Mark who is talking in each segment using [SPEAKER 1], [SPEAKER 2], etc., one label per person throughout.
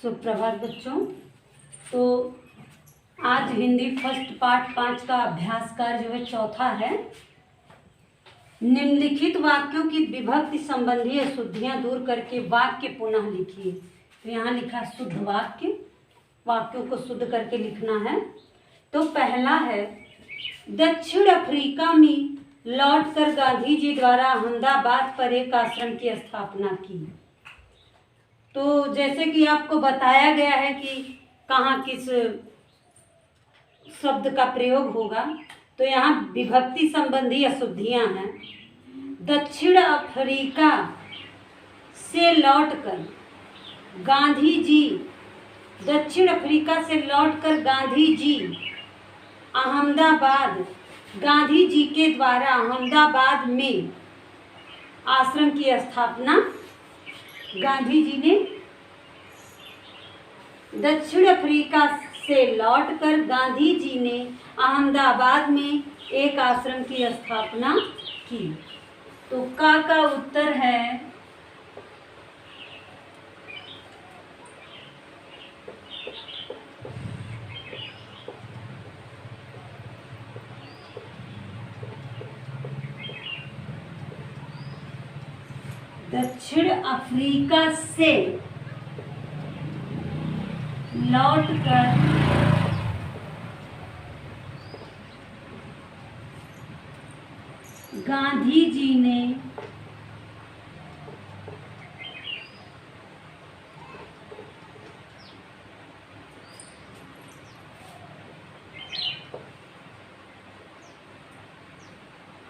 [SPEAKER 1] सुप्रभात बच्चों। तो आज हिंदी फर्स्ट पार्ट 5 का अभ्यास कार्य जो है चौथा है। निम्नलिखित वाक्यों की विभक्ति संबंधी अशुद्धियां दूर करके वाक्य पुनः लिखिए। तो यहाँ लिखा शुद्ध वाक्य, वाक्यों को शुद्ध करके लिखना है। तो पहला है, दक्षिण अफ्रीका में लौटकर गांधी जी द्वारा अहमदाबाद पर एक आश्रम की स्थापना की। तो जैसे कि आपको बताया गया है कि कहाँ किस शब्द का प्रयोग होगा, तो यहाँ विभक्ति संबंधी अशुद्धियाँ हैं। दक्षिण अफ्रीका से लौटकर गांधी जी, दक्षिण अफ्रीका से लौटकर गांधी जी अहमदाबाद, गांधी जी के द्वारा अहमदाबाद में आश्रम की स्थापना गांधी जी ने। दक्षिण अफ्रीका से लौटकर गांधी जी ने अहमदाबाद में एक आश्रम की स्थापना की। तो का उत्तर है दक्षिण अफ्रीका से लौटकर गांधी जी ने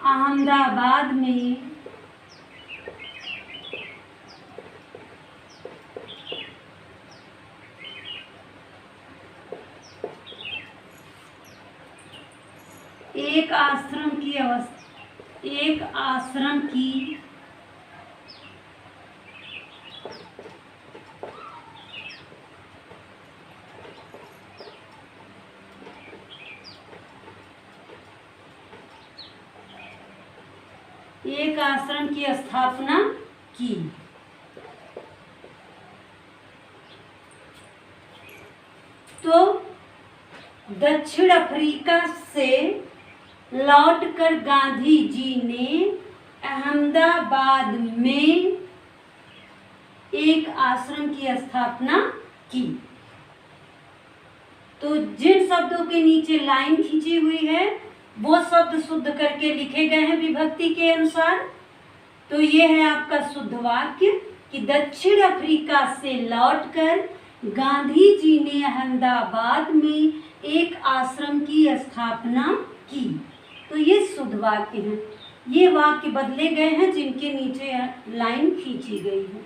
[SPEAKER 1] अहमदाबाद में एक आश्रम की स्थापना की। तो दक्षिण अफ्रीका से लौटकर गांधी जी ने अहमदाबाद में एक आश्रम की स्थापना की। तो जिन शब्दों के नीचे लाइन खींची हुई है वो शब्द शुद्ध करके लिखे गए हैं विभक्ति के अनुसार। तो ये है आपका शुद्ध वाक्य कि दक्षिण अफ्रीका से लौटकर गांधी जी ने अहमदाबाद में एक आश्रम की स्थापना की। तो ये शुद्ध वाक्य हैं। ये वाक्य बदले गए हैं जिनके नीचे लाइन खींची गई है।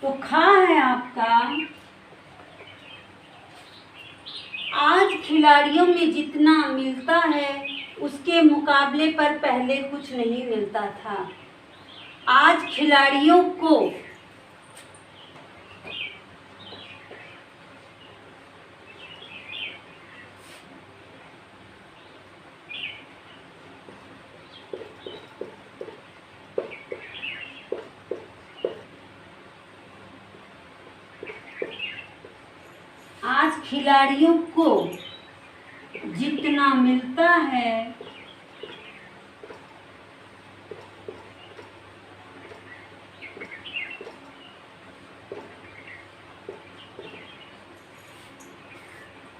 [SPEAKER 1] तो खा है आपका, आज खिलाड़ियों में जितना मिलता है उसके मुकाबले पर पहले कुछ नहीं मिलता था। आज खिलाड़ियों को जितना मिलता है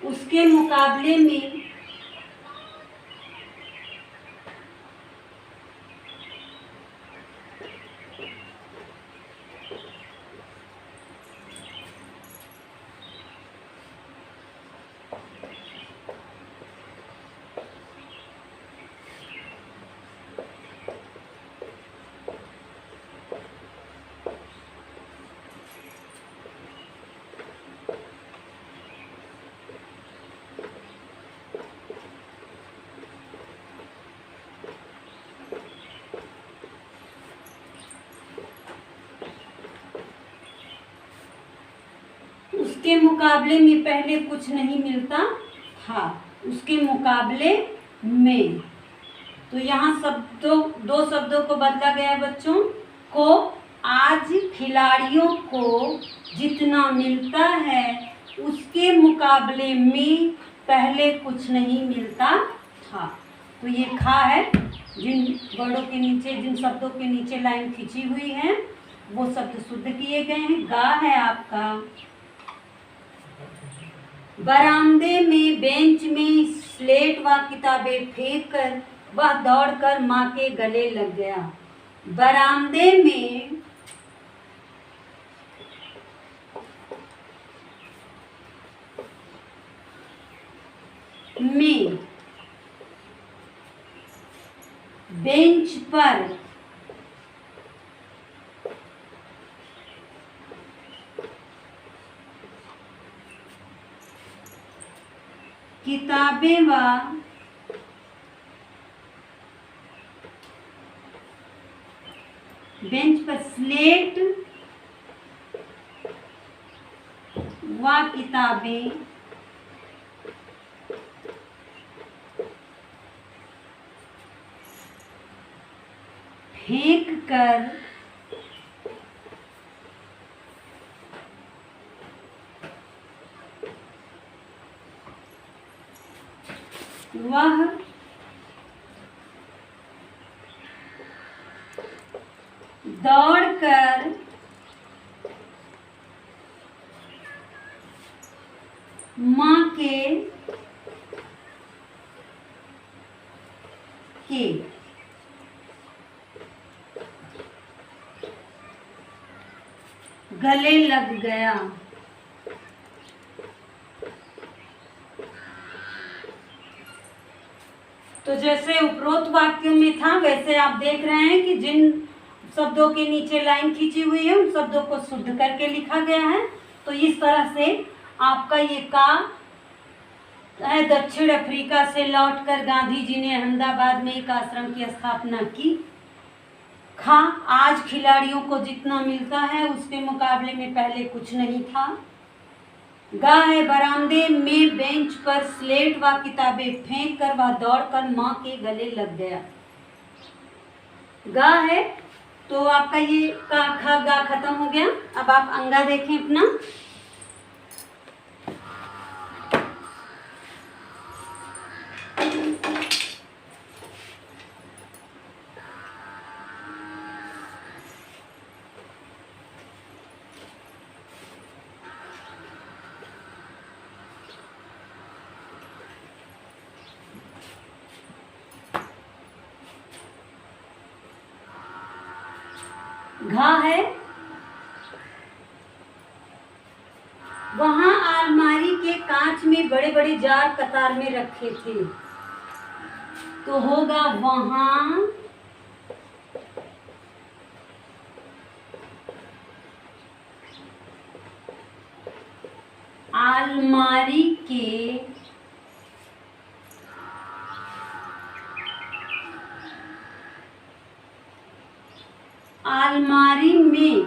[SPEAKER 1] उसके मुकाबले में उसके मुकाबले में पहले कुछ नहीं मिलता था। उसके मुकाबले में, तो यहाँ दो शब्दों को बदला गया है बच्चों, को आज खिलाड़ियों को जितना मिलता है उसके मुकाबले में पहले कुछ नहीं मिलता था। तो ये खा है, जिन वर्डों के नीचे, जिन शब्दों के नीचे लाइन खींची हुई है वो शब्द शुद्ध किए गए हैं। गा है आपका, बरामदे में बेंच में स्लेट व किताबें फेंक कर वह दौड़कर माँ के गले लग गया। बरामदे में बेंच पर किताबें व बेंच पर स्लेट व किताबें फेंक कर वह दौड़कर माँ के गले लग गया। तो जैसे उपरोक्त वाक्यों में था वैसे आप देख रहे हैं कि जिन शब्दों के नीचे लाइन खींची हुई है उन शब्दों को शुद्ध करके लिखा गया है। तो इस तरह से आपका ये का है। दक्षिण अफ्रीका से लौटकर गांधी जी ने अहमदाबाद में एक आश्रम की स्थापना की। खा, आज खिलाड़ियों को जितना मिलता है उसके मुकाबले में पहले कुछ नहीं था। गा है, बरामदे में बेंच पर स्लेट व किताबें फेंक कर वह दौड़कर माँ के गले लग गया। गा है, तो आपका ये का खा गा खत्म हो गया। अब आप अंगा देखें अपना। घा है, वहां अलमारी के कांच में बड़े बड़े जार कतार में रखे थे। तो होगा वहां अलमारी के अलमारी में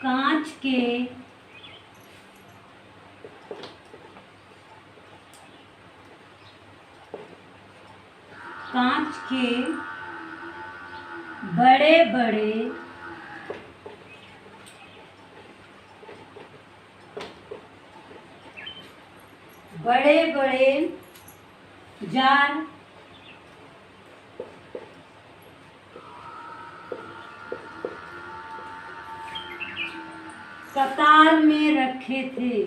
[SPEAKER 1] कांच के बड़े बड़े जार कतार में रखे थे।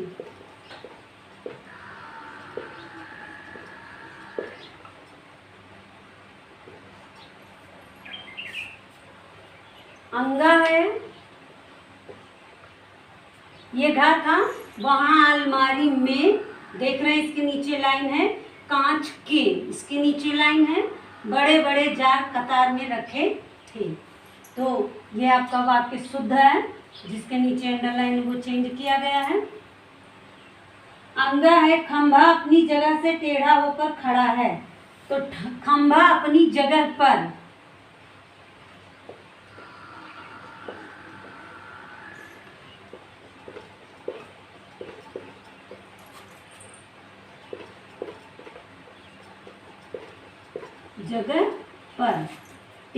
[SPEAKER 1] अंगा है, ये घा था, वहां अलमारी में देख रहे हैं इसके नीचे लाइन है कांच के, इसके नीचे लाइन है बड़े बड़े जार कतार में रखे थे। तो ये आपका वाक्य शुद्ध है, जिसके नीचे अंडरलाइन वो चेंज किया गया है। अंगा है, खंभा अपनी जगह से टेढ़ा होकर खड़ा है। तो खंभा अपनी जगह पर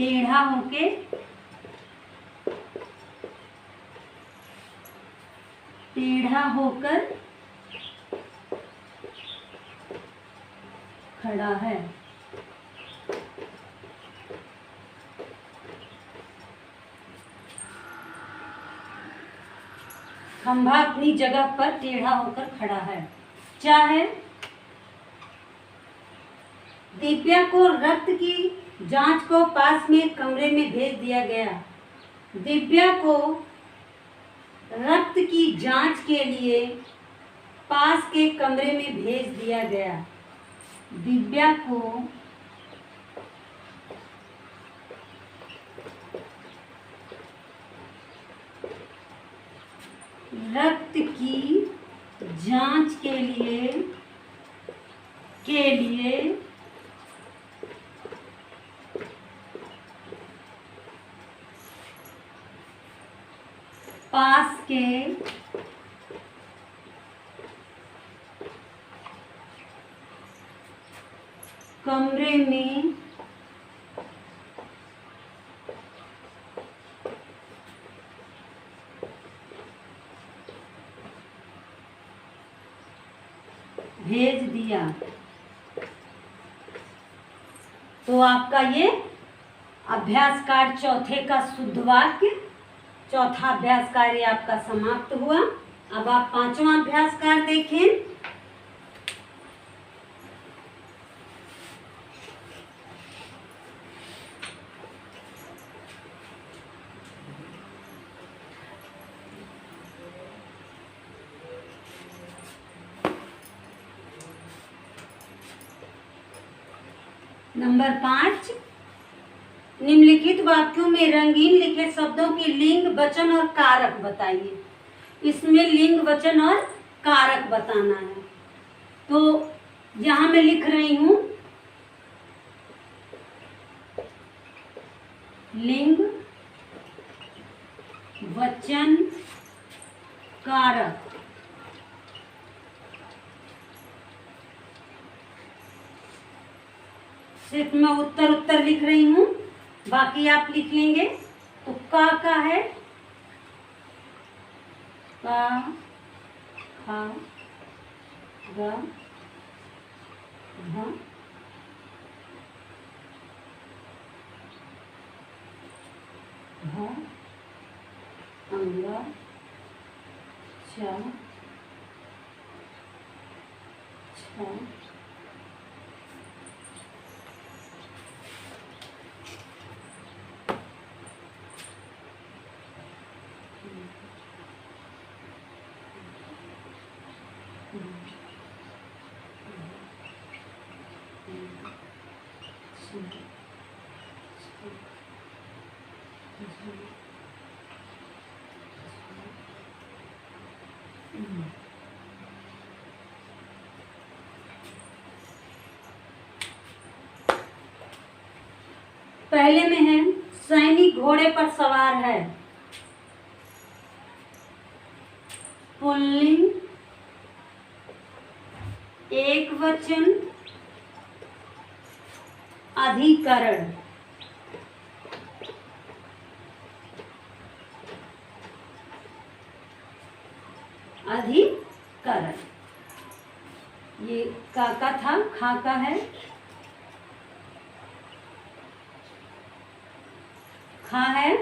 [SPEAKER 1] टेढ़ा होके टेढ़ा होकर खड़ा है। खंभा अपनी जगह पर टेढ़ा होकर खड़ा है। क्या है? दिव्या को रक्त की जांच को पास में कमरे में भेज दिया गया। दिव्या को रक्त की जांच के लिए पास के कमरे में भेज दिया गया। दिव्या को रक्त की जांच के लिए पास के कमरे में भेज दिया। तो आपका ये अभ्यास कार्य चौथे का शुद्ध वाक्य, चौथा अभ्यास कार्य आपका समाप्त हुआ। अब आप पांचवा अभ्यास कार्य देखें। नंबर 5, निम्नलिखित वाक्यों में रंगीन लिखे शब्दों के लिंग, वचन और कारक बताइए। इसमें लिंग, वचन और कारक बताना है। तो यहां मैं लिख रही हूं लिंग, वचन, कारक। सिर्फ मैं उत्तर लिख रही हूं, बाकी आप लिख लेंगे। तो का है का, खा, गा, घा, घा, अंगा, चा, छा, पहले में है सैनिक घोड़े पर सवार है। पुल्लिंग, एक वचन, अधिकरण। अधिकरण। ये का था, खा का है। खा है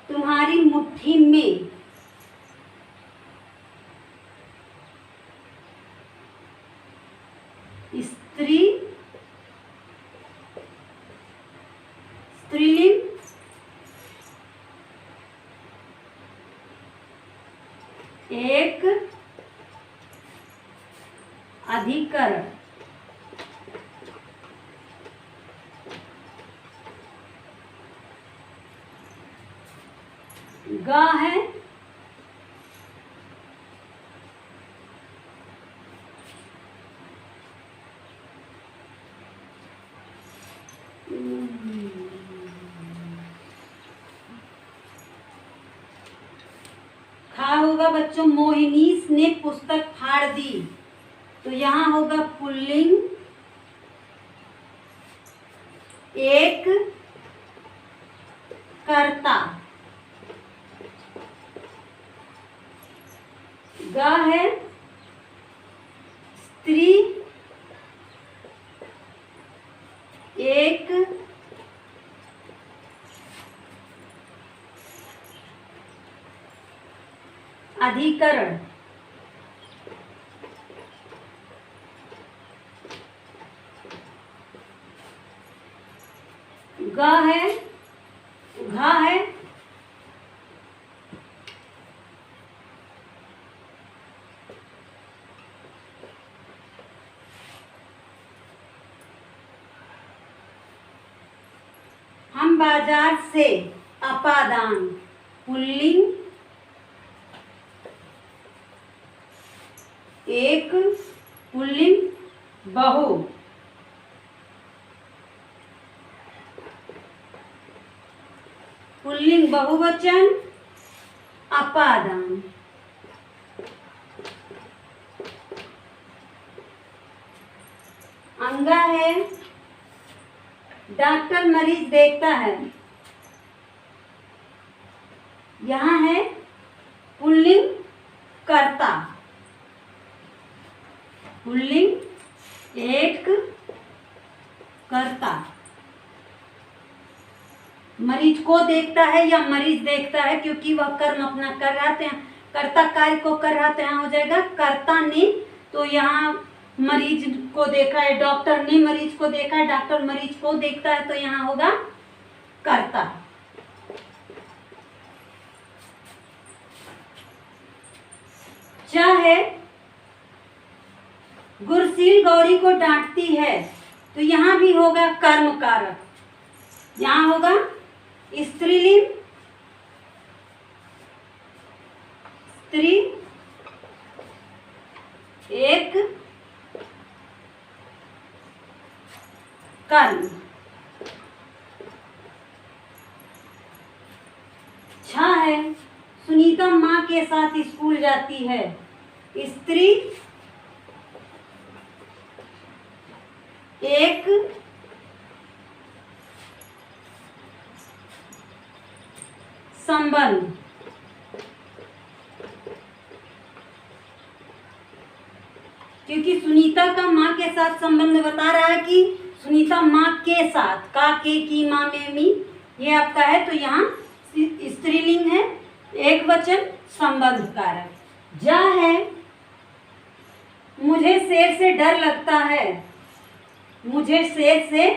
[SPEAKER 1] तुम्हारी मुट्ठी में स्त्री, स्त्रीलिंग, एक अधिकरण। गा है खा होगा बच्चों मोहिनीश ने पुस्तक फाड़ दी। तो यहाँ होगा पुल्लिंग, एक कर्ता। ग है स्त्री, एक अधिकरण। ग है, घ है हम बाजार से, अपादान पुल्लिंग, एक पुल्लिंग बहु। पुल्लिंग बहुवचन अपादान। अंगा है डॉक्टर मरीज देखता है। यहाँ है पुल्लिंग कर्ता, पुल्लिंग एक कर्ता। मरीज को देखता है या मरीज देखता है, क्योंकि वह कर्म अपना कर रहा था, कर्ता कार्य को कर रहा था, यहाँ हो जाएगा कर्ता ने। तो यहाँ मरीज को देखा है, डॉक्टर ने मरीज को देखा है, डॉक्टर मरीज को देखता है, तो यहाँ होगा कर्ता। च है गुरशील गौरी को डांटती है, तो यहाँ भी होगा कर्म कारक। यहाँ होगा स्त्रीलिंग, स्त्री एक कर्म। छ है सुनीता माँ के साथ स्कूल जाती है, स्त्री एक संबंध। क्योंकि सुनीता का माँ के साथ संबंध बता रहा है कि सुनीता माँ के साथ, का के की माँ में मी, ये आपका है, तो यहाँ स्त्रीलिंग है, एक वचन संबंध कारक। जा है मुझे शेर से डर लगता है, मुझे शेर से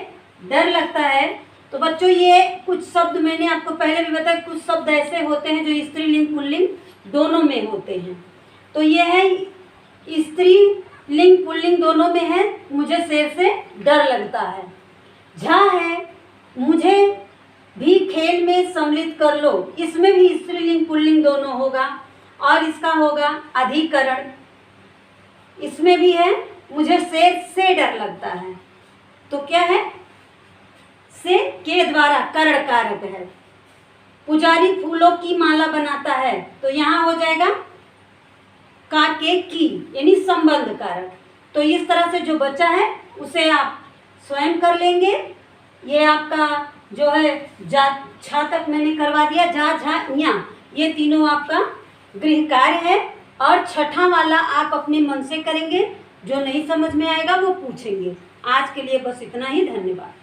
[SPEAKER 1] डर लगता है। तो बच्चों ये कुछ शब्द मैंने आपको पहले भी बताया, कुछ शब्द ऐसे होते हैं जो स्त्रीलिंग पुल्लिंग दोनों में होते हैं। तो ये है स्त्रीलिंग पुल्लिंग दोनों में है, मुझे शेर से डर लगता है। झा है मुझे भी खेल में सम्मिलित कर लो, इसमें भी स्त्रीलिंग पुल्लिंग दोनों होगा। और इसका होगा अधिकरण, इसमें भी है मुझे शेर से डर लगता है, तो क्या है से के द्वारा करण कारक है। पुजारी फूलों की माला बनाता है, तो यहाँ हो जाएगा का के की, यानी संबंध कारक। तो इस तरह से जो बचा है उसे आप स्वयं कर लेंगे। ये आपका जो है जा छा तक मैंने करवा दिया, जा झा न्या, ये तीनों आपका गृह कार्य है। और छठा वाला आप अपने मन से करेंगे, जो नहीं समझ में आएगा वो पूछेंगे। आज के लिए बस इतना ही, धन्यवाद।